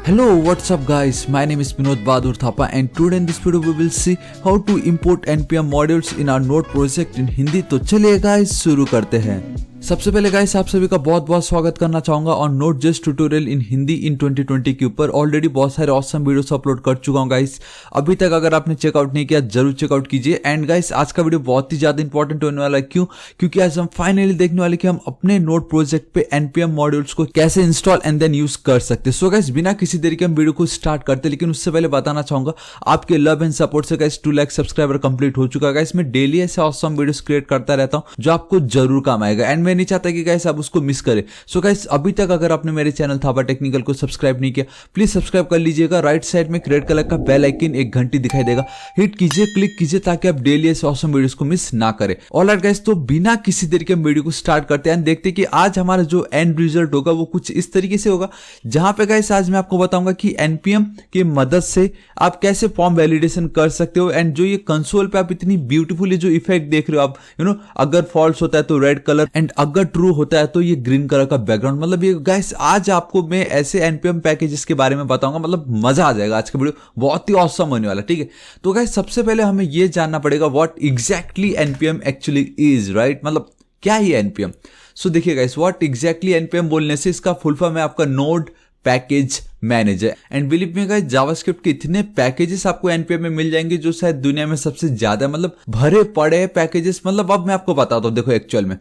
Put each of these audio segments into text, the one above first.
Hello, what's up guys? My name is Vinod Bahadur Thapa and today in this video we will see how to import NPM modules in our Node project in Hindi। तो चलिए guys शुरू करते हैं। सबसे पहले guys आप सभी का बहुत बहुत स्वागत करना चाहूंगा on Node js tutorial in Hindi in 2020 के ऊपर। ऑलरेडी बहुत सारे ऑसम वीडियोस अपलोड कर चुका हूं गाइस। अभी तक अगर आपने चेकआउट नहीं किया जरूर चेकआउट कीजिए। एंड गाइस आज का वीडियो बहुत ही ज्यादा इंपॉर्टेंट होने वाला है। क्यों? क्योंकि आज हम फाइनली देखने वाले कि हम अपने नोड प्रोजेक्ट पे एनपीएम मॉड्यूल्स को कैसे इंस्टॉल एंड देन यूज कर सकते हैं। सो गाइस बिना किसी देरी के हम वीडियो को स्टार्ट करते, लेकिन उससे पहले बताना चाहूंगा आपके लव एंड सपोर्ट से गाइस 2 लाख सब्सक्राइबर कंप्लीट हो चुका है। गाइस मैं डेली ऐसे ऑसम वीडियोस क्रिएट करता रहता हूं जो आपको जरूर काम आएगा एंड मैं नहीं चाहता कि गाइस आप उसको मिस करें। सो गाइस अभी तक अगर आपने मेरे चैनल थापा टेक्निकल को सब्सक्राइब नहीं किया प्लीज सब्सक्राइब कर लीजिएगा। राइट साइड में रेड कलर का बेल आइकन एक घंटी दिखाई देगा, हिट कीजिए, क्लिक कीजिए ताकि आप डेली ऐसे ऑसम वीडियोस को मिस ना करें। ऑलराइट गाइस तो बिना किसी देर के हम वीडियो को स्टार्ट करते हैं। देखते हैं कि आज हमारा जो एंड रिजल्ट होगा वो कुछ इस तरीके से होगा, जहां पे गाइस आज मैं आपको बताऊंगा कि एनपीएम की मदद से आप कैसे फॉर्म वैलिडेशन कर सकते हो। एंड जो ये कंसोल पे आप इतनी ब्यूटीफुली जो इफेक्ट देख रहे हो आप अगर फॉल्स होता है तो रेड कलर एंड अगर ट्रू होता है तो ये ग्रीन कलर का बैकग्राउंड। मतलब ये गाइस आज आपको मैं ऐसे एनपीएम पैकेजेस के बारे में बताऊंगा, मतलब मजा आ जाएगा। आज का वीडियो बहुत ही ऑसम होने वाला है। ठीक है, तो गाइस सबसे पहले हमें ये जानना पड़ेगा what exactly NPM actually is, right? मतलब क्या ही एनपीएम। सो देखिए गाइस व्हाट एग्जैक्टली एनपीएम बोलने से इसका फुल फॉर्म है आपका node package manager. And believe me guys JavaScript के इतने पैकेजेस आपको एनपीएम में मिल जाएंगे जो शायद दुनिया में सबसे ज्यादा मतलब भरे पड़े पैकेजेस। मतलब अब मैं आपको बताता हूं, देखो एक्चुअल में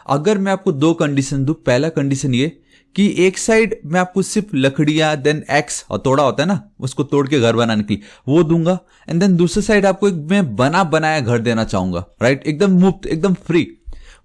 अगर मैं आपको 2 कंडीशन दूं, पहला कंडीशन ये कि एक साइड मैं आपको सिर्फ लकड़ियां देन एक्स हथौड़ा होता है ना उसको तोड़ के घर बनाने के लिए वो दूंगा, एंड देन दूसरी साइड आपको एक मैं बना बनाया घर देना चाहूंगा, राइट? एकदम मुफ्त, एकदम फ्री।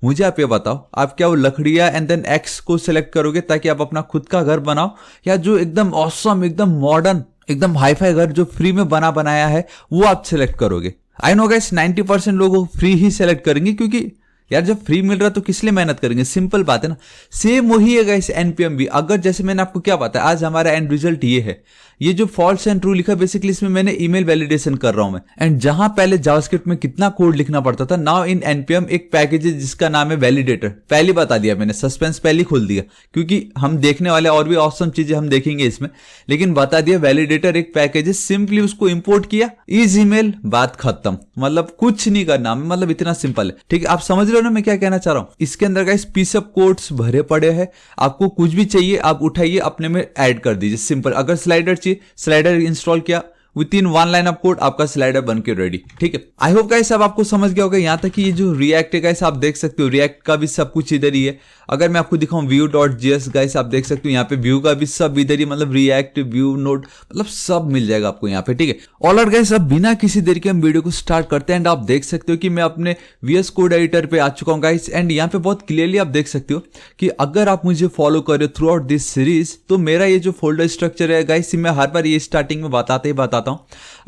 मुझे आप ये बताओ आप क्या वो लकड़ियां एंड देन एक्स को सिलेक्ट करोगे ताकि आप अपना खुद का घर बनाओ, या जो एकदम ऑसम एकदम मॉडर्न एकदम हाईफाई घर जो फ्री में बना बनाया है वो आप सिलेक्ट करोगे? आई नो गाइस 90% लोग फ्री ही सिलेक्ट करेंगे, क्योंकि यार जब फ्री मिल रहा तो किस लिए मेहनत करेंगे, सिंपल बात है ना। सेम वही है गाइस एनपीएम भी। अगर जैसे मैंने आपको क्या बताया आज हमारा एंड रिजल्ट ये है, ये जो फॉल्स एंड ट्रू लिखा बेसिकली इसमें मैंने ईमेल वैलिडेशन कर रहा हूं मैं। एंड जहां पहले जावास्क्रिप्ट में कितना कोड लिखना पड़ता था, नाउ इन एनपीएम एक पैकेज है जिसका नाम है वैलिडेटर। पहले बता दिया मैंने, सस्पेंस पहले खोल दिया क्योंकि हम देखने वाले और भी ऑसम चीजें हम देखेंगे इसमें, लेकिन बता दिया वैलिडेटर एक पैकेज है। सिंपली उसको इंपोर्ट किया, इज ईमेल, बात खत्म। मतलब कुछ नहीं करना, मतलब इतना सिंपल है। ठीक है, आप समझ रहे हो ना मैं क्या कहना चाह रहा हूं। इसके अंदर गाइस पीस ऑफ कोड्स भरे पड़े हैं, आपको कुछ भी चाहिए आप उठाइए अपने में ऐड कर दीजिए, सिंपल। अगर स्लाइडर चाहिए स्लाइडर इंस्टॉल किया, with in 1 line of code आपका स्लाइडर बन के रेडी। ठीक है, आई होप गाइस अब आपको समझ गया होगा यहां तक कि ये जो रिएक्ट है गाइस आप देख सकते हो रिएक्ट का भी सब कुछ इधर ही है। अगर मैं आपको दिखाऊं view.js गाइस आप देख सकते हो यहाँ पे व्यू का भी सब इधर ही, मतलब रिएक्ट व्यू नोड मतलब सब मिल जाएगा आपको यहाँ पे। ठीक है, ऑलराइट गाइस अब बिना किसी देर के हम वीडियो को स्टार्ट करते हैं। एंड आप देख सकते हो कि मैं अपने VS कोड एडिटर पे आ चुका हूँ गाइस। एंड यहाँ पे बहुत क्लियरली आप देख सकते हो कि अगर आप मुझे फॉलो करो थ्रू आउट दिस सीरीज तो मेरा ये जो फोल्डर स्ट्रक्चर है गाइस मैं हर बार ये स्टार्टिंग में बताते ही बताता हूँ।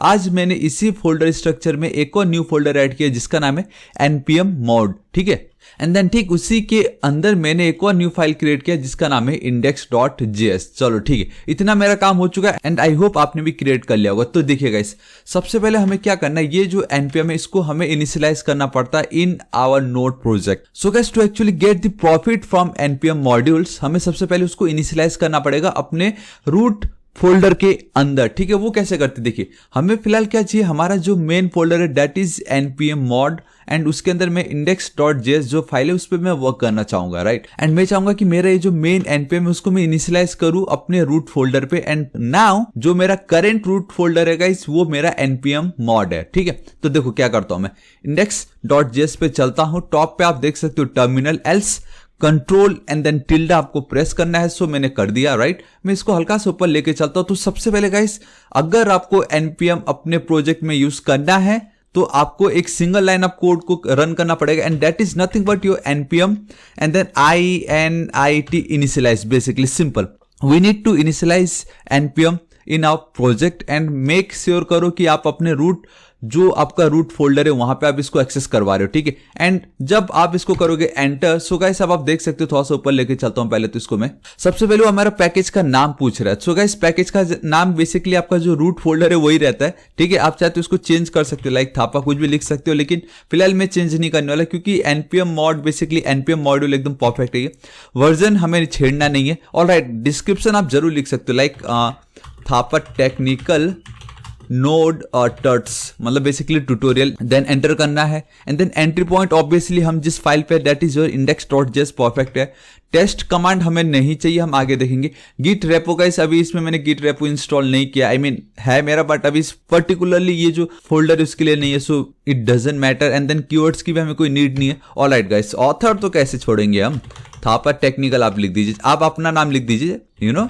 आज मैंने इसी फोल्डर स्ट्रक्चर में एक और न्यू फोल्डर ऐड किया जिसका नाम है npm mod। ठीक है, एंड देन ठीक उसी के अंदर मैंने एक और न्यू फाइल क्रिएट किया जिसका नाम है index.js। चलो ठीक है, इतना मेरा काम हो चुका है एंड आई होप आपने भी क्रिएट कर लिया होगा। तो देखिए गाइस सबसे पहले हमें क्या करना है, ये जो npm है इसको हमें इनिशियलाइज करना पड़ता है in our node project. So guys to actually get the profit from npm modules हमें सबसे पहले उसको इनिशियलाइज करना पड़ेगा अपने रूट फोल्डर के अंदर। ठीक है, वो कैसे करते देखिए, हमें फिलहाल क्या चाहिए, हमारा जो मेन फोल्डर है that is npm mod and उसके अंदर मैं index.js जो फाइल है उस पर मैं वर्क करना चाहूंगा, राइट? एंड मैं चाहूंगा कि मेरा ये जो मेन npm है उसको मैं इनिशियलाइज करूं अपने रूट फोल्डर पे। एंड नाउ जो मेरा करंट रूट फोल्डर है गाइस वो मेरा npm mod है। ठीक है, तो देखो क्या करता हूं मैं, index.js पे चलता हूं, टॉप पे आप देख सकते हो terminal else control and then tilde आपको प्रेस करना है। सो मैंने कर दिया, राइट? मैं इसको हल्का सा ऊपर लेके चलता हूं। तो सबसे पहले गाइस अगर आपको npm अपने प्रोजेक्ट में यूज करना है तो आपको एक सिंगल लाइन ऑफ कोड को रन करना पड़ेगा and that is nothing but your npm and then init initialize. Basically simple, we need to initialize npm in our project and make sure करो कि आप अपने रूट जो आपका रूट फोल्डर है वहां पे आप इसको एक्सेस करवा रहे हो। ठीक है, एंड जब आप इसको करोगे एंटर, सो गाइस अब आप देख सकते हो, थोड़ा सा ऊपर लेके चलता हूं पहले तो इसको मैं। सबसे पहले वो हमारा पैकेज का नाम पूछ रहा है। सो गाइस पैकेज का नाम बेसिकली आपका जो रूट फोल्डर है वही रहता है। ठीक है, आप चाहते हो इसको चेंज कर सकते हो, लाइक थापा कुछ भी लिख सकते हो, लेकिन फिलहाल मैं चेंज नहीं करने वाला क्योंकि npm mod basically npm module एकदम परफेक्ट है। वर्जन हमें छेड़ना नहीं है। ऑलराइट, डिस्क्रिप्शन आप जरूर लिख सकते हो, लाइक थापा टेक्निकल नोड और टर्ट्स, मतलब बेसिकली ट्यूटोरियल, देन एंटर करना है and then entry point obviously हम जिस फाइल पे that is your index.js perfect है। टेस्ट कमांड हमें नहीं चाहिए, हम आगे देखेंगे। गिट रेपो गाइस, अभी इसमें मैंने गिट रेपो इंस्टॉल नहीं किया, आई मीन है मेरा, बट अभी पर्टिकुलरली ये जो फोल्डर उसके लिए नहीं है, so it doesn't matter. And then keywords की भी हमें कोई नीड नहीं है। ऑलराइट गाइस, ऑथर तो कैसे छोड़ेंगे हम, थापा टेक्निकल आप लिख दीजिए, आप अपना नाम लिख दीजिए, you know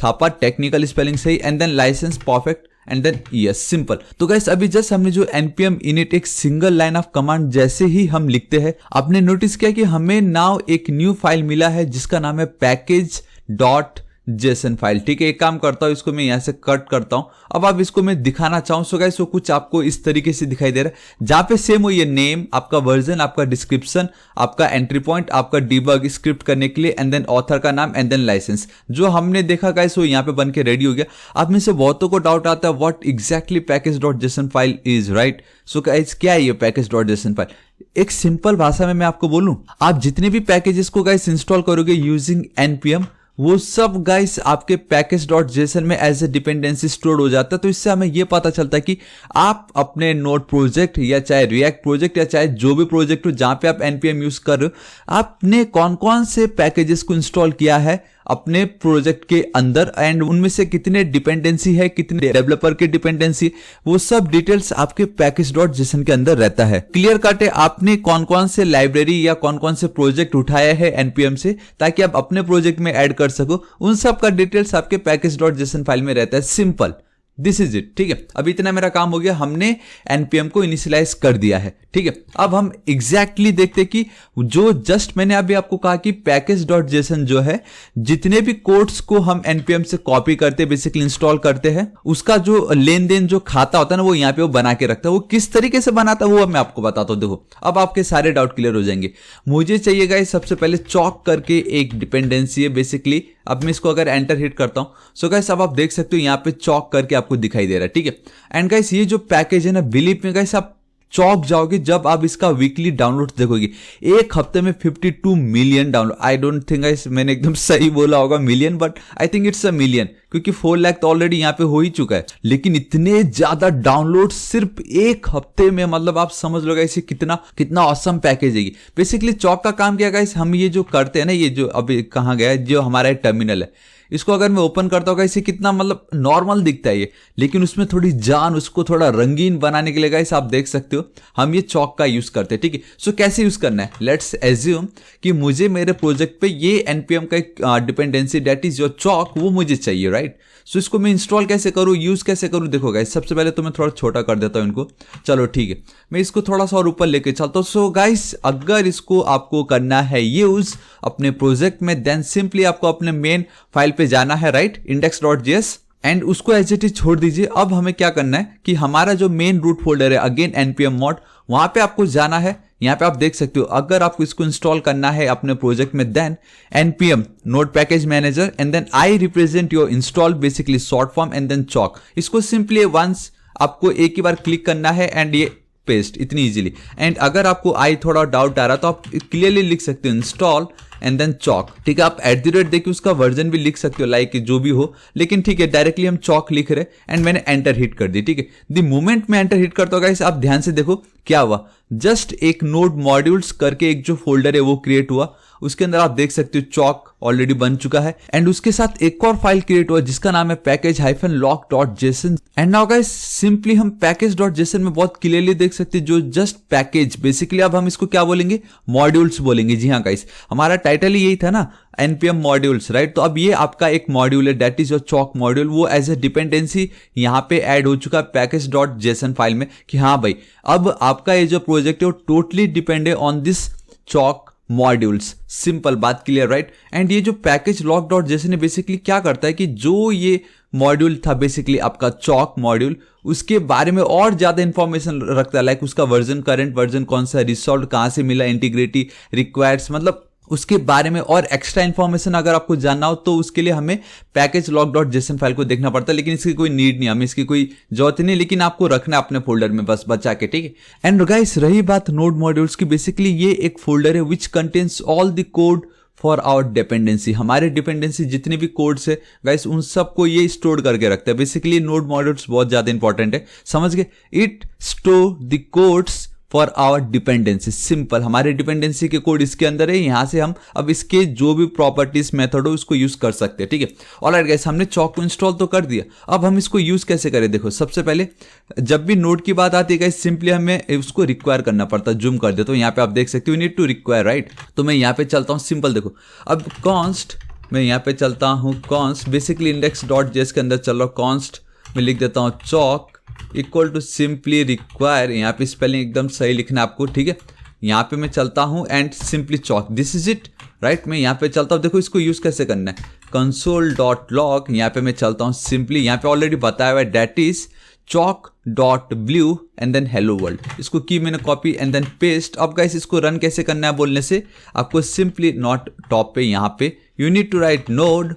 Thapa technical spelling सही, and then licence perfect and then yes, simple. तो गाइस अभी जस्ट हमने जो npm init एक सिंगल लाइन ऑफ कमांड जैसे ही हम लिखते हैं, आपने नोटिस किया कि हमें नाउ एक न्यू फाइल मिला है जिसका नाम है package.json फाइल। ठीक है, एक काम करता हूं, इसको मैं यहां से कट करता हूं। अब आप इसको मैं दिखाना चाहूं, सो गाइस वो कुछ आपको इस तरीके से दिखाई दे रहा है, जहां पे सेम हो ये नेम, आपका वर्जन, आपका डिस्क्रिप्शन, आपका एंट्री पॉइंट, आपका डिबग स्क्रिप्ट करने के लिए, एंड देन ऑथर का नाम, एंड देन लाइसेंस। जो हमने देखा गाइस वो यहाँ पे बन के रेडी हो गया। आप में से बहुतों को डाउट आता है what exactly package.json file is, right. So guys क्या है ये package.json फाइल? एक सिंपल भाषा में मैं आपको बोलूं, आप जितने भी पैकेजेस को गाइस इंस्टॉल करोगे यूजिंग npm, वो सब गाइस आपके package.json में एज ए डिपेंडेंसी स्टोर हो जाता है। तो इससे हमें ये पता चलता है कि आप अपने नोड प्रोजेक्ट या चाहे रिएक्ट प्रोजेक्ट या चाहे जो भी प्रोजेक्ट हो जहां पे आप npm यूज कर रहे हो, आपने कौन कौन से पैकेजेस को इंस्टॉल किया है अपने प्रोजेक्ट के अंदर, एंड उनमें से कितने डिपेंडेंसी है, कितने डेवलपर की डिपेंडेंसी, वो सब डिटेल्स आपके package.json के अंदर रहता है। क्लियर कट है, आपने कौन कौन से लाइब्रेरी या कौन कौन से प्रोजेक्ट उठाया है npm से ताकि आप अपने प्रोजेक्ट में ऐड कर सको, उन सब का डिटेल्स आपके package.json फाइल में रहता है। Simple, this is it. ठीक है, अब इतना मेरा काम हो गया, हमने npm को इनिशियलाइज कर दिया है। ठीक है, अब हम एग्जैक्टली देखते कि जो जस्ट मैंने अभी आपको कहा कि package.json जो है, जितने भी कोड्स को हम npm से कॉपी करते, बेसिकली इंस्टॉल करते हैं, उसका जो लेन देन जो खाता होता है ना, वो यहाँ पे वो बना के रखता है। वो किस तरीके से बनाता है वो मैं आपको बताता हूँ। देखो, अब आपके सारे डाउट क्लियर हो जाएंगे। मुझे चाहिए गाइस सबसे पहले चॉक करके एक डिपेंडेंसी है बेसिकली। अब मैं इसको अगर एंटर हिट करता हूं, सो गाइस अब आप देख सकते हो यहाँ पे चॉक करके आपको दिखाई दे रहा है। ठीक है, एंड गाइस ये जो पैकेज है ना, बिलीव में गाइस आप चौक जाओगे जब आप इसका वीकली डाउनलोड देखोगे। एक हफ्ते में 52 million download, I don't think guys मैंने एकदम सही बोला होगा million, but I think it's a million, क्योंकि 4 लाख तो ऑलरेडी यहाँ पे हो ही चुका है। लेकिन इतने ज्यादा डाउनलोड सिर्फ एक हफ्ते में, मतलब आप समझ लो गाइस कितना ऑसम पैकेज है। बेसिकली चौक का काम क्या गाइस, हम ये जो करते हैं ना, ये जो अभी कहाँ गया है, जो हमारा टर्मिनल है, इसको अगर मैं ओपन करता हूँ गाइस, ये कितना मतलब नॉर्मल दिखता है ये, लेकिन उसमें थोड़ी जान, उसको थोड़ा रंगीन बनाने के लिए गाइस आप देख सकते हो हम ये चॉक का यूज करते हैं। ठीक है, सो कैसे यूज करना है, लेट्स एज्यूम कि मुझे मेरे प्रोजेक्ट पे ये npm का एक dependency that is your chalk, वो मुझे चाहिए, राइट। सो इसको मैं इंस्टॉल कैसे करूँ, यूज कैसे करूँ, देखो गाइस सबसे पहले तो मैं थोड़ा छोटा कर देता हूँ इनको। चलो ठीक है, मैं इसको थोड़ा सा और ऊपर लेके चलता हूँ। सो गाइस अगर इसको आपको करना है यूज अपने प्रोजेक्ट में, देन सिंपली आपको अपने मेन फाइल पे जाना है, राइट, index.js, एंड उसको एज इट इज छोड़ दीजिए। अब हमें क्या करना है कि हमारा जो मेन रूट फोल्डर है, अगेन npm mod, वहां पे आपको जाना है। यहाँ पे आप देख सकते हो, अगर आपको इसको इंस्टॉल करना है अपने प्रोजेक्ट में, then npm node package manager and then I represent your install, basically short form, and then chalk. इसको सिंपली वंस आपको एक ही बार क्लिक करना है एंड ये पेस्ट, इतनी इजीली। एंड अगर आपको आई थोड़ा डाउट आ रहा तो आप क्लियरली लिख सकते हो इंस्टॉल एंड देन चॉक। ठीक है, आप @ देखिए उसका वर्जन भी लिख सकते हो, लाइक जो भी हो, लेकिन ठीक है डायरेक्टली हम चॉक लिख रहे एंड मैंने एंटर हिट कर दी। ठीक है, द मोमेंट में एंटर हिट करता हूं गाइस, आप ध्यान से देखो क्या हुआ, जस्ट एक नोड मॉड्यूल्स करके एक जो फोल्डर है वो क्रिएट हुआ, उसके अंदर आप देख सकते हो चॉक ऑलरेडी बन चुका है, एंड उसके साथ एक और फाइल क्रिएट हुआ जिसका नाम है package-lock.json। And now guys simply हम package.json में बहुत क्लियरली देख सकते हैं जो जस्ट पैकेज, बेसिकली अब हम इसको क्या बोलेंगे, मॉड्यूल्स बोलेंगे। जी हाँ गाइस, हमारा टाइटल ही यही था ना, npm मॉड्यूल्स, राइट। तो अब ये आपका एक मॉड्यूल है that is your chalk module, वो एज ए डिपेंडेंसी यहाँ पे ऐड हो चुका है package.json फाइल में, कि हाँ भाई अब आपका ये जो प्रोजेक्ट है वो टोटली डिपेंड है on this chalk modules. Simple बात, क्लियर, राइट। एंड ये जो package-lock.json है बेसिकली क्या करता है कि जो ये मॉड्यूल था बेसिकली आपका चॉक मॉड्यूल, उसके बारे में और ज्यादा इंफॉर्मेशन रखता है, लाइक उसका वर्जन, करंट वर्जन कौन सा, रिसॉल्व कहां से मिला, इंटीग्रिटी रिक्वायर्स, मतलब उसके बारे में और एक्स्ट्रा इंफॉर्मेशन अगर आपको जानना हो तो उसके लिए हमें package-lock.json फाइल को देखना पड़ता है, लेकिन इसकी कोई नीड नहीं, हमें इसकी कोई जरूरत नहीं, लेकिन आपको रखना है अपने फोल्डर में बस बचा के। ठीक है, एंड गाइस रही बात नोड मॉड्यूल्स की, बेसिकली ये एक फोल्डर है which contains all the code for our dependency. हमारे डिपेंडेंसी जितने भी कोड्स है गाइस उन सबको ये स्टोर करके रखता है। बेसिकली नोड मॉड्यूल्स बहुत ज्यादा इंपॉर्टेंट है, समझ गए। It store the codes for our dependency. Simple, हमारे डिपेंडेंसी के कोड इसके अंदर है। यहां से हम अब इसके जो भी प्रॉपर्टीज मेथड हो उसको यूज कर सकते हैं, ठीक है। ऑलराइट गाइस, हमने चौक को इंस्टॉल तो कर दिया। अब हम इसको यूज कैसे करें? देखो, सबसे पहले जब भी नोड की बात आती है गाइस, सिंपली हमें उसको रिक्वायर करना पड़ता है। जूम कर देता हूं, यहाँ पे आप देख सकते हो, you need to require, right. तो मैं यहाँ पे चलता हूँ, सिंपल देखो। अब कॉन्स्ट, मैं यहाँ पे चलता हूँ const, basically index dot JS के अंदर चल रहा हूँ। कॉन्स्ट में लिख देता हूँ चौक इक्वल टू सिंपली रिक्वायर। यहाँ पे स्पेलिंग एकदम सही लिखना है आपको, ठीक है। यहाँ पे मैं चलता हूँ and simply Chowk, this is it, right. मैं यहाँ पे चलता हूँ, देखो इसको यूज कैसे करना है। कंसोल डॉट लॉग, यहाँ पे मैं चलता हूँ सिंपली, यहाँ पे ऑलरेडी बताया हुआ है, that is chalk dot blue and then hello world. इसको की मैंने कॉपी एंड देन पेस्ट। अब गाइस इसको रन कैसे करना है बोलने से आपको सिंपली नॉट टॉप पे यहाँ पे you need to write node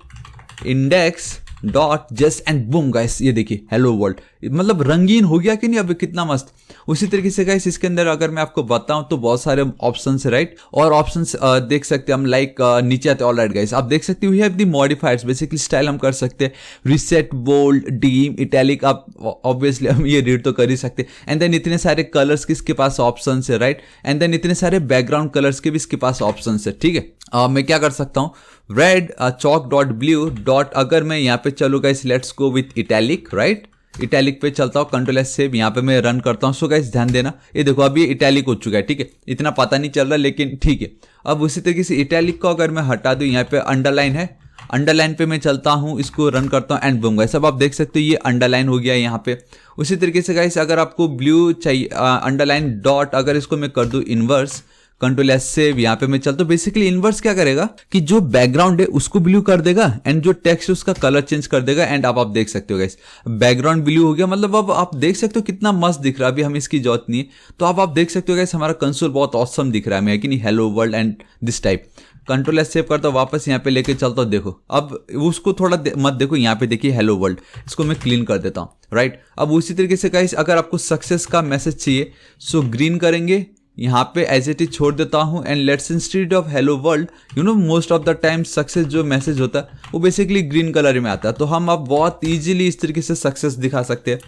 index dot JS and boom guys, ये देखिए हेलो वर्ल्ड, मतलब रंगीन हो गया कि नहीं अब कितना मस्त। उसी तरीके से गाइस इसके अंदर अगर मैं आपको बताऊं तो बहुत सारे ऑप्शंस है, राइट। और ऑप्शंस देख सकते हैं हम, लाइक नीचे आते हैं। ऑलराइट गाइस, आप देख सकते हो we have the modifiers, basically style हम कर सकते हैं, रिसेट, बोल्ड, डीम, इटैलिक। आप ऑब्वियसली हम ये रीड तो कर ही सकते हैं। एंड देन इतने सारे कलर्स के इसके पास ऑप्शन है, राइट। एंड देन इतने सारे बैकग्राउंड कलर्स के भी इसके पास ऑप्शन है, ठीक है। मैं क्या कर सकता हूँ, रेड चौक डॉट ब्लू डॉट, अगर मैं यहाँ पे चलूँ guys, let's go with italic, right. Italic पे चलता हूँ, कंट्रोल एस सेव, यहाँ पे मैं रन करता हूँ। सो गाइस ध्यान देना, ये देखो अभी इटैलिक हो चुका है, ठीक है। इतना पता नहीं चल रहा लेकिन ठीक है। अब उसी तरीके से इटैलिक को अगर मैं हटा दूँ, यहाँ पे अंडरलाइन है, अंडरलाइन पे मैं चलता हूँ, इसको रन करता हूँ एंड बूम गाइस, अब आप देख सकते हो ये अंडरलाइन हो गया यहाँ पे। उसी तरीके से गाइस अगर आपको ब्लू चाहिए, अंडरलाइन डॉट, अगर इसको मैं कर दूँ इनवर्स, कंट्रोल एस सेव, यहाँ पे मैं चलता हूँ। बेसिकली इनवर्स क्या करेगा कि जो बैकग्राउंड है उसको ब्लू कर देगा एंड जो टेक्स्ट है उसका कलर चेंज कर देगा। एंड अब आप देख सकते हो गाइस बैकग्राउंड ब्लू हो गया, मतलब अब आप देख सकते हो कितना मस्त दिख रहा है। अभी हम इसकी जरूरत नहीं है, तो अब आप देख सकते हो गाइस हमारा कंसोल बहुत ऑसम दिख रहा है, कि नहीं, hello world and this type. Control S save करता हूँ, वापस यहाँ पे लेके चलता हूँ। देखो अब उसको थोड़ा मत देखो, यहाँ पे देखिए हेलो वर्ल्ड, इसको मैं क्लीन कर देता हूँ, राइट। अब उसी तरीके से गाइस अगर आपको सक्सेस का मैसेज चाहिए सो ग्रीन करेंगे, यहाँ पे एज इट इज छोड़ देता हूँ and let's instead of hello world, you know most of the time success जो मैसेज होता है वो बेसिकली ग्रीन कलर में आता है। तो हम अब बहुत इजीली इस तरीके से सक्सेस दिखा सकते हैं।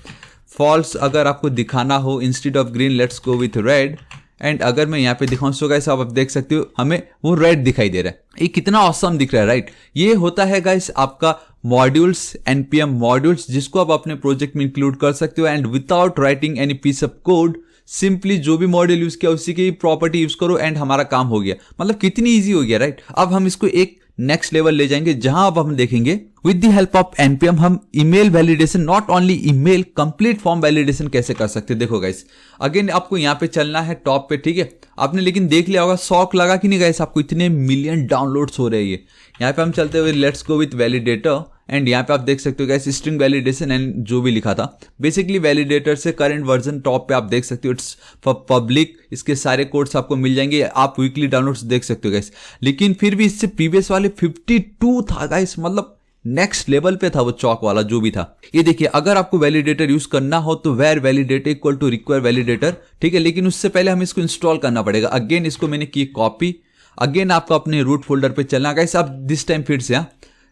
फॉल्स अगर आपको दिखाना हो, instead of green let's go with red. And अगर मैं यहाँ पे दिखाऊं सो गाइस आप देख सकते हो हमें वो रेड दिखाई दे रहा है। ये कितना ऑसम दिख रहा है, राइट। ये होता है गाइस आपका मॉड्यूल्स, npm मॉड्यूल्स, जिसको आप अपने प्रोजेक्ट में इंक्लूड कर सकते हो and without writing any piece of code, simply जो भी मॉड्यूल यूज किया उसी की प्रॉपर्टी यूज करो एंड हमारा काम हो गया। मतलब कितनी इजी हो गया, राइट। अब हम इसको एक नेक्स्ट लेवल ले जाएंगे, जहां अब हम देखेंगे with the help of npm हम email validation, not only email, complete form validation कैसे कर सकते हैं। देखो गाइस अगेन आपको यहाँ पे चलना है टॉप पे, ठीक है। आपने लेकिन देख लिया होगा, शौक लगा कि नहीं गाइस आपको, इतने मिलियन डाउनलोड्स हो रहे हैं। यहाँ पे हम चलते हुए let's go with validator and यहाँ पे आप देख सकते हो गाइस स्ट्रिंग वैलिडेशन एंड जो भी लिखा था, बेसिकली वैलिडेटर से करंट वर्जन टॉप पे आप देख सकते हो, इट्स फॉर पब्लिक, इसके सारे कोड्स आपको मिल जाएंगे, आप वीकली डाउनलोड्स देख सकते हो गाइस। लेकिन फिर भी इससे प्रीवियस वाले 52 था गाइस, मतलब नेक्स्ट लेवल पे था वो चौक वाला जो भी था। ये देखिए अगर आपको वैलिडेटर यूज करना हो तो var validator equal to require validator, ठीक है। लेकिन उससे पहले हमें इसको इंस्टॉल करना पड़ेगा। अगेन इसको मैंने की कॉपी, अगेन आपको अपने रूट फोल्डर पे चलना गाइस। अब दिस टाइम फिर से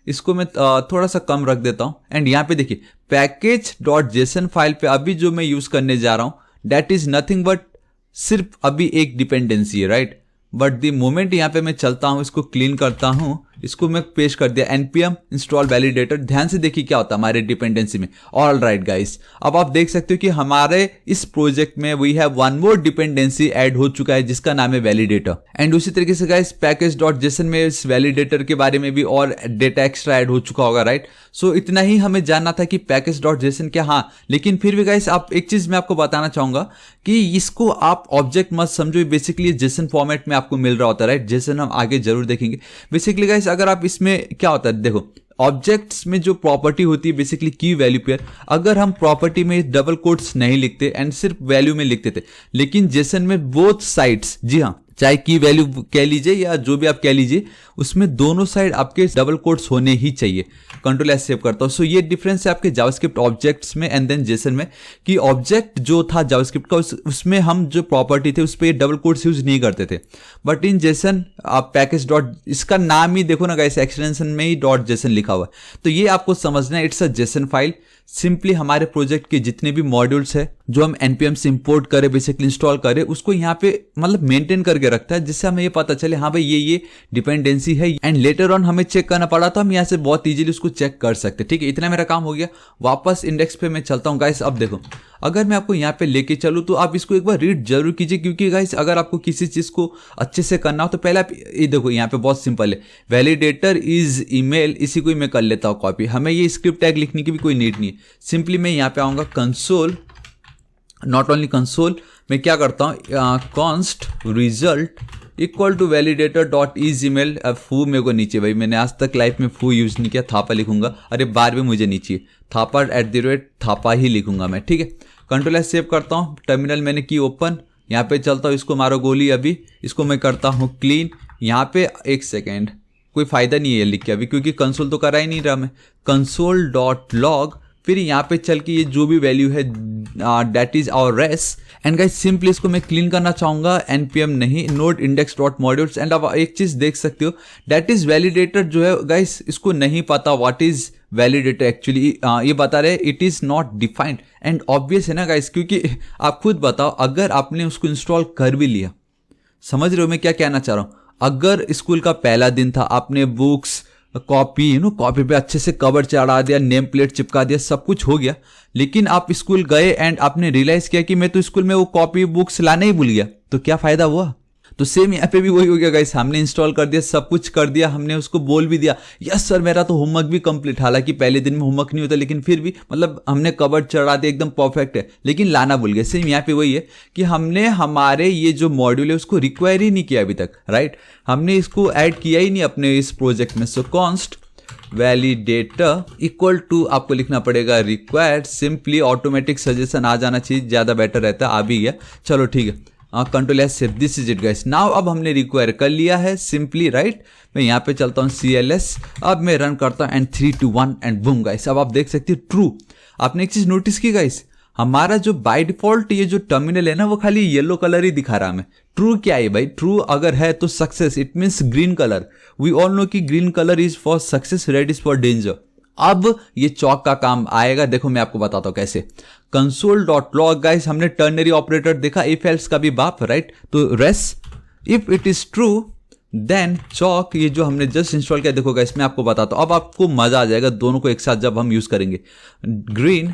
इसको मैं थोड़ा सा कम रख देता हूं एंड यहाँ पे देखिए पैकेज डॉट जेसन फाइल पे अभी जो मैं यूज करने जा रहा हूं दैट इज नथिंग बट सिर्फ अभी एक डिपेंडेंसी है, राइट। बट द मोमेंट यहाँ पे मैं चलता हूं, इसको क्लीन करता हूं, इसको मैं पेश कर दिया npm इंस्टॉल वैलिडेटर। ध्यान से देखिए क्या होता है हमारे डिपेंडेंसी में। ऑल राइट गाइस, अब आप देख सकते हो कि हमारे इस प्रोजेक्ट में we have one more dependency add हो चुका है जिसका नाम है वैलिडेटर। एंड उसी तरीके से गाइस पैकेज डॉट जेसन में इस वैलिडेटर के बारे में भी और डेटा एक्स्ट्रा ऐड हो चुका होगा, राइट। सो इतना ही हमें जानना था कि पैकेज डॉट जेसन क्या। हाँ लेकिन फिर भी गाइस आप एक चीज मैं आपको बताना चाहूंगा कि इसको आप ऑब्जेक्ट मत समझो, बेसिकली जेसन फॉर्मेट में आपको मिल रहा होता है, राइट। जेसन हम आगे जरूर देखेंगे। बेसिकली गाइस अगर आप इसमें क्या होता है, देखो ऑब्जेक्ट्स में जो प्रॉपर्टी होती है बेसिकली की वैल्यू पेयर, अगर हम प्रॉपर्टी में डबल कोट्स नहीं लिखते एंड सिर्फ वैल्यू में लिखते थे, लेकिन जेसन में बोथ साइड्स, जी हाँ चाहे की वैल्यू कह लीजिए या जो भी आप कह लीजिए, उसमें दोनों साइड आपके डबल कोट्स होने ही चाहिए। कंट्रोल एस सेव करता हूँ। सो ये डिफरेंस है आपके जावास्क्रिप्ट ऑब्जेक्ट्स में एंड देन जेसन में, कि ऑब्जेक्ट जो था जावास्क्रिप्ट का उसमें हम जो प्रॉपर्टी थे उस पर डबल कोट्स यूज नहीं करते थे, बट इन जेसन आप पैकेज डॉट, इसका नाम ही देखो ना गाइस, एक्सटेंशन में ही डॉट जेसन लिखा हुआ है। तो ये आपको समझना है, it's a JSON file. Simply हमारे प्रोजेक्ट के जितने भी मॉड्यूल्स है जो हम npm से इंपोर्ट करें, बेसिकली इंस्टॉल करें, उसको यहाँ पे मतलब मेंटेन करके रखता है, जिससे हमें ये पता चले हाँ भाई ये डिपेंडेंसी है, एंड लेटर ऑन हमें चेक करना पड़ा तो हम यहाँ से बहुत इजीली उसको चेक कर सकते हैं। ठीक है, इतना मेरा काम हो गया। वापस इंडेक्स पे मैं चलता हूँ गाइस। अब देखो, अगर मैं आपको यहाँ पे लेके चलूँ तो आप इसको एक बार रीड जरूर कीजिए, क्योंकि गाइस अगर आपको किसी चीज को अच्छे से करना हो तो पहले आप ये देखो, यहाँ पे बहुत सिंपल है, वैलिडेटर इज ईमेल, इसी को ही मैं कर लेता हूँ कॉपी। हमें ये स्क्रिप्ट टैग लिखने की भी कोई नीड नहीं है। सिंपली मैं यहाँ पे आऊंगा कंसोल, नॉट ओनली कंसोल, मैं क्या करता हूँ const result equal to validator dot is email. अब फू मेरे को नीचे, भाई मैंने आज तक लाइफ में फू यूज नहीं किया, थापा लिखूंगा। अरे बार भी मुझे नीचे थापा @ थापा ही लिखूंगा मैं। ठीक है, कंट्रोल एस सेव करता हूँ, टर्मिनल मैंने की ओपन, यहाँ पे चलता हूँ, इसको मारो गोली। अभी इसको मैं करता हूँ क्लीन। यहाँ पे एक सेकेंड, कोई फायदा नहीं है लिख के अभी, क्योंकि कंसोल तो करा ही नहीं रहा मैं। कंसोल डॉट लॉग, फिर यहाँ पे चल के ये जो भी वैल्यू है that is our res, and guys simply इसको मैं क्लीन करना चाहूंगा, npm नहीं, node index dot modules. And अब एक चीज देख सकते हो, दैट इज वैलिडेटर जो है गाइस, इसको नहीं पता व्हाट इज वैलिडेटर एक्चुअली, ये बता रहे it is not defined. And obvious है ना गाइस, क्योंकि आप खुद बताओ, अगर आपने उसको इंस्टॉल कर भी लिया, समझ रहे हो मैं क्या कहना चाह रहा हूँ, अगर स्कूल का पहला दिन था, आपने बुक्स कॉपी कॉपी पे अच्छे से कवर चढ़ा दिया, नेम प्लेट चिपका दिया, सब कुछ हो गया, लेकिन आप स्कूल गए एंड आपने रियलाइज किया कि मैं तो स्कूल में वो कॉपी बुक्स लाना ही भूल गया, तो क्या फायदा हुआ। तो सेम यहाँ पे भी वही हो गया गाइस, हमने इंस्टॉल कर दिया, सब कुछ कर दिया, हमने उसको बोल भी दिया यस सर मेरा तो होमवर्क भी कंप्लीट, हालांकि पहले दिन में होमवर्क नहीं होता, लेकिन फिर भी मतलब हमने कवर चढ़ा दिया, एकदम परफेक्ट है, लेकिन लाना भूल गए। सेम यहाँ पे वही है कि हमने हमारे ये जो मॉड्यूल है उसको रिक्वायर ही नहीं किया अभी तक, राइट, हमने इसको ऐड किया ही नहीं अपने इस प्रोजेक्ट में। So const validator equal to आपको लिखना पड़ेगा रिक्वायर्ड, सिंपली ऑटोमेटिक सजेशन आ जाना चाहिए, ज्यादा बेटर रहता है, आ भी गया, चलो ठीक है। Control S save, this is it guys. Now अब हमने रिक्वायर कर लिया है सिंपली, राइट। मैं यहाँ पे चलता हूँ CLS, अब मैं रन करता हूँ एंड 3 2 1 एंड बूम गाइस। अब आप देख सकते हो ट्रू। आपने एक चीज नोटिस की गाइस, हमारा जो बाय डिफॉल्ट ये जो टर्मिनल है ना वो खाली येलो कलर ही दिखा रहा हमें। ट्रू क्या है भाई, ट्रू अगर है तो success, it means green colour. We all know कि green colour is for success, red is for danger. अब ये चौक का काम आएगा, देखो मैं आपको बताता हूं कैसे। कंसोल डॉट लॉग गाइस, हमने टर्नरी ऑपरेटर देखा, इफ एल्स का भी बाप, राइट। तो रेस if it is true then चौक, ये जो हमने जस्ट इंस्टॉल किया, देखो गाइस मैं आपको बताता हूं, अब आपको मजा आ जाएगा दोनों को एक साथ जब हम यूज करेंगे। ग्रीन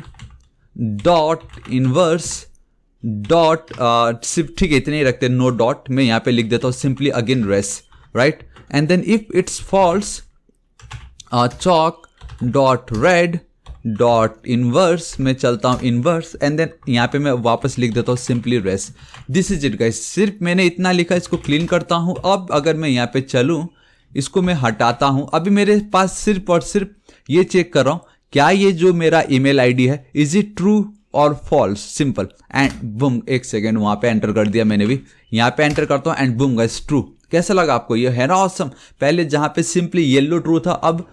डॉट इनवर्स डॉट सिर्फ, ठीक है इतने ही रखते हैं, नो डॉट। मैं यहाँ पे लिख देता हूँ simply again res, right. And then if it's false chalk dot red dot inverse, मैं चलता हूँ इनवर्स, एंड देन यहाँ पे मैं वापस लिख देता हूँ simply res. This is it guys, सिर्फ मैंने इतना लिखा, इसको क्लीन करता हूँ। अब अगर मैं यहाँ पे चलूँ, इसको मैं हटाता हूँ, अभी मेरे पास सिर्फ और सिर्फ ये चेक कर रहा हूँ क्या ये जो मेरा ईमेल आईडी है इज इट ट्रू और फॉल्स, सिंपल। एंड बूम, एक सेकेंड वहां पे एंटर कर दिया मैंने भी, यहाँ पे एंटर करता हूँ एंड बूम गाइस ट्रू। कैसा लगा आपको, ये है ना ऑसम। पहले जहां पे सिंपली येलो ट्रू था, अब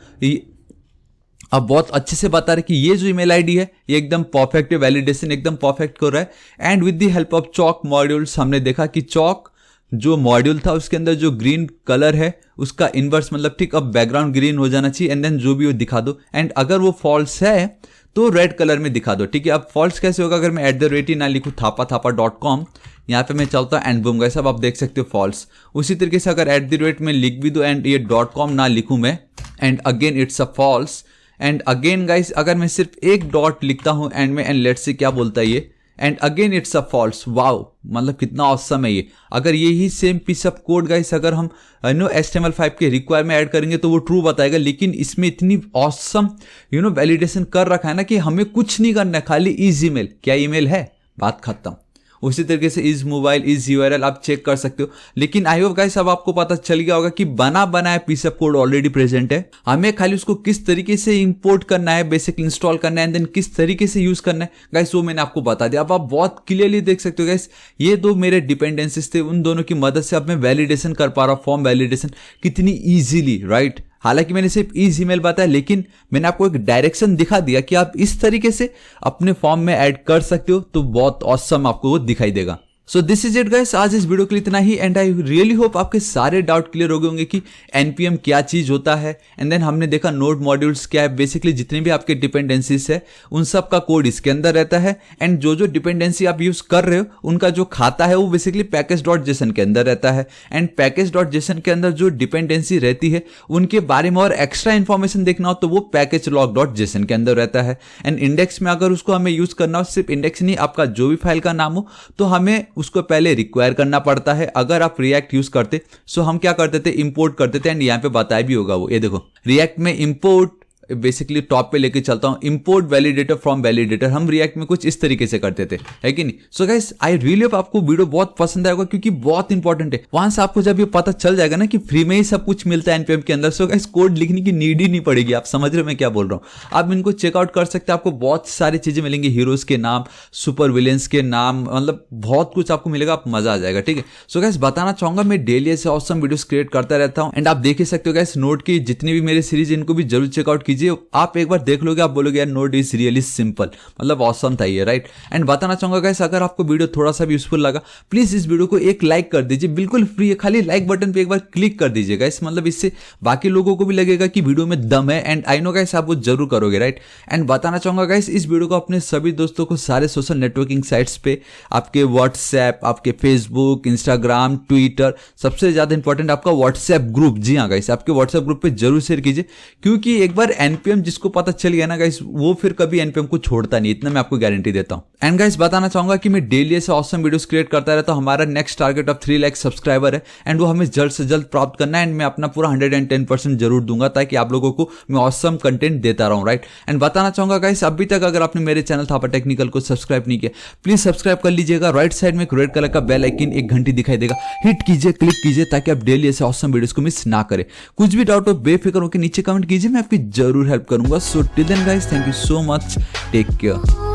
बहुत अच्छे से बता रहे कि ये जो ईमेल आईडी है ये एकदम परफेक्ट है, वैलिडेशन एकदम परफेक्ट कर रहा है। And with the help of chalk modules हमने देखा कि चॉक जो मॉड्यूल था उसके अंदर जो ग्रीन कलर है उसका इनवर्स, मतलब ठीक अब बैकग्राउंड ग्रीन हो जाना चाहिए, एंड देन जो भी वो दिखा दो, एंड अगर वो फॉल्स है तो रेड कलर में दिखा दो, ठीक है। अब फॉल्स कैसे होगा, अगर मैं @ ही ना लिखूँ थापा.com, यहाँ पे मैं चलता हूँ एंड बूम गाइस, अब आप देख सकते हो फॉल्स। उसी तरीके से अगर @ में लिख भी दो एंड ये .com ना लिखूँ मैं, and again it's a false. And again guys अगर मैं सिर्फ एक डॉट लिखता हूँ एंड में, एंड लेट्स सी क्या बोलता है ये, and again it's a false. Wow, मतलब कितना ऑसम है ये। अगर यही same piece of code guys अगर हम HTML5 के रिक्वायर में ऐड करेंगे तो वो ट्रू बताएगा, लेकिन इसमें इतनी ऑसम वैलिडेशन कर रखा है ना कि हमें कुछ नहीं करना है, खाली इज ईमेल। क्या ईमेल है, बात खत्म। उसी तरीके से इज मोबाइल, इज यूआरएल आप चेक कर सकते हो। लेकिन आई होप गाइस अब आपको पता चल गया होगा कि बना बनाया पीसीएफ कोड ऑलरेडी प्रेजेंट है, हमें खाली उसको किस तरीके से इंपोर्ट करना है, बेसिक इंस्टॉल करना है एंड देन किस तरीके से यूज करना है गाइस, वो मैंने आपको बता दिया। अब आप बहुत क्लियरली देख सकते हो गाइस, ये दो मेरे डिपेंडेंसीज थे, उन दोनों की मदद से अब मैं वैलिडेशन कर पा रहा हूं, फॉर्म वैलिडेशन कितनी इजीली, राइट। हालांकि मैंने सिर्फ इज ईमेल बताया, लेकिन मैंने आपको एक डायरेक्शन दिखा दिया कि आप इस तरीके से अपने फॉर्म में ऐड कर सकते हो, तो बहुत ऑसम आपको वो दिखाई देगा। So this is it guys, आज इस वीडियो के लिए इतना ही एंड आई रियली होप आपके सारे डाउट क्लियर हो गए होंगे कि एनपीएम क्या चीज होता है एंड देन हमने देखा नोड मॉड्यूल्स क्या है। बेसिकली जितने भी आपके डिपेंडेंसीज है उन सब का कोड इसके अंदर रहता है एंड जो जो डिपेंडेंसी आप यूज कर रहे हो उनका जो खाता है वो बेसिकली पैकेज.जेसन के अंदर रहता है एंड पैकेज.जेसन के अंदर जो डिपेंडेंसी रहती है उनके बारे में और एक्स्ट्रा इन्फॉर्मेशन देखना हो तो वो पैकेज log.json के अंदर रहता है। एंड इंडेक्स में अगर उसको हमें यूज करना हो, सिर्फ इंडेक्स नहीं आपका जो भी फाइल का नाम हो, तो हमें उसको पहले रिक्वायर करना पड़ता है। अगर आप रिएक्ट यूज करते सो हम क्या करते थे, इंपोर्ट करते थे एंड यहाँ पे बताया भी होगा वो, ये देखो रिएक्ट में इंपोर्ट, बेसिकली टॉप पे लेके चलता हूं, इंपोर्ट वैलिडेटर फ्रॉम वैलिडेटर, हम रिएक्ट में कुछ इस तरीके से करते थे, है कि नहीं। So guys I really hope आपको वीडियो बहुत पसंद आएगा क्योंकि बहुत इंपॉर्टेंट है। वहां से आपको जब ये पता चल जाएगा ना कि फ्री में ही सब कुछ मिलता है एनपीएम के अंदर, सो गाइस कोड लिखने की नीड ही नहीं पड़ेगी। आप समझ रहे हो मैं क्या बोल रहा हूँ। आप इनको चेकआउट कर सकते हैं, आपको बहुत सारी चीजें मिलेंगी, हीरोज के नाम, सुपर विलेंस के नाम, मतलब बहुत कुछ आपको मिलेगा, आप मजा आ जाएगा, ठीक है। सो गाइस बताना चाहूंगा मैं डेली ऐसे ऑसम वीडियोस क्रिएट करता रहता हूँ एंड आप देख ही सकते हो गाइस नोट की जितनी भी मेरे सीरीज इनको भी जरूर चेकआउट कीजिए। आप एक बार देख लोगे आप बोलोगे यार नोट इज रियली सिंपल, मतलब ऑसम था ये, राइट। एंड बताना चाहूंगा गाइस अगर आपको वीडियो थोड़ा सा भी यूजफुल लगा प्लीज इस वीडियो को एक लाइक कर दीजिए, बिल्कुल फ्री है, खाली लाइक बटन पे एक बार क्लिक कर दीजिए गाइस, मतलब इससे बाकी लोगों को भी लगेगा कि वीडियो में दम है एंड आई नो गाइस आप वो जरूर करोगे, राइट। एंड बताना चाहूंगा गाइस इस वीडियो को अपने सभी दोस्तों को सारे सोशल नेटवर्किंग साइट्स पे, आपके व्हाट्सएप, आपके फेसबुक, इंस्टाग्राम, ट्विटर, सबसे ज्यादा इंपॉर्टेंट आपका व्हाट्सएप ग्रुप, जी हाँ गाइस आपके व्हाट्सएप ग्रुप पे जरूर शेयर कीजिए क्योंकि एक बार एनपीएम जिसको पता चल गया ना गाइस वो फिर कभी एनपीएम को छोड़ता नहीं, इतना मैं आपको गारंटी देता हूं। एंड गाइस बताना चाहूंगा कि मैं डेली ऐसे ऑसम वीडियोस क्रिएट करता रहता हूं। हमारा next target of 3 lakh subscriber है एंड वो हमें जल्द से जल्द प्राप्त करना है एंड मैं अपना पूरा 110% जरूर दूंगा ताकि आप लोगों को मैं ऑसम कंटेंट देता रहूं, राइट। एंड बताना चाहूंगा गाइस अभी तक अगर आपने मेरे चैनल थापा टेक्निकल को सब्सक्राइब नहीं किया प्लीज सब्सक्राइब कर लीजिएगा। राइट साइड में एक रेड कलर का बेल आइकन, एक घंटी दिखाई देगा, हिट कीजिए, क्लिक कीजिए ताकि आप डेली ऐसे ऑसम वीडियोस को मिस ना करें। कुछ भी डाउट हो बेफिक्र होकर नीचे कमेंट कीजिए, मैं आपकी जरूर हेल्प करूंगा। So till then guys thank you so much, take care.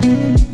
Mm-hmm.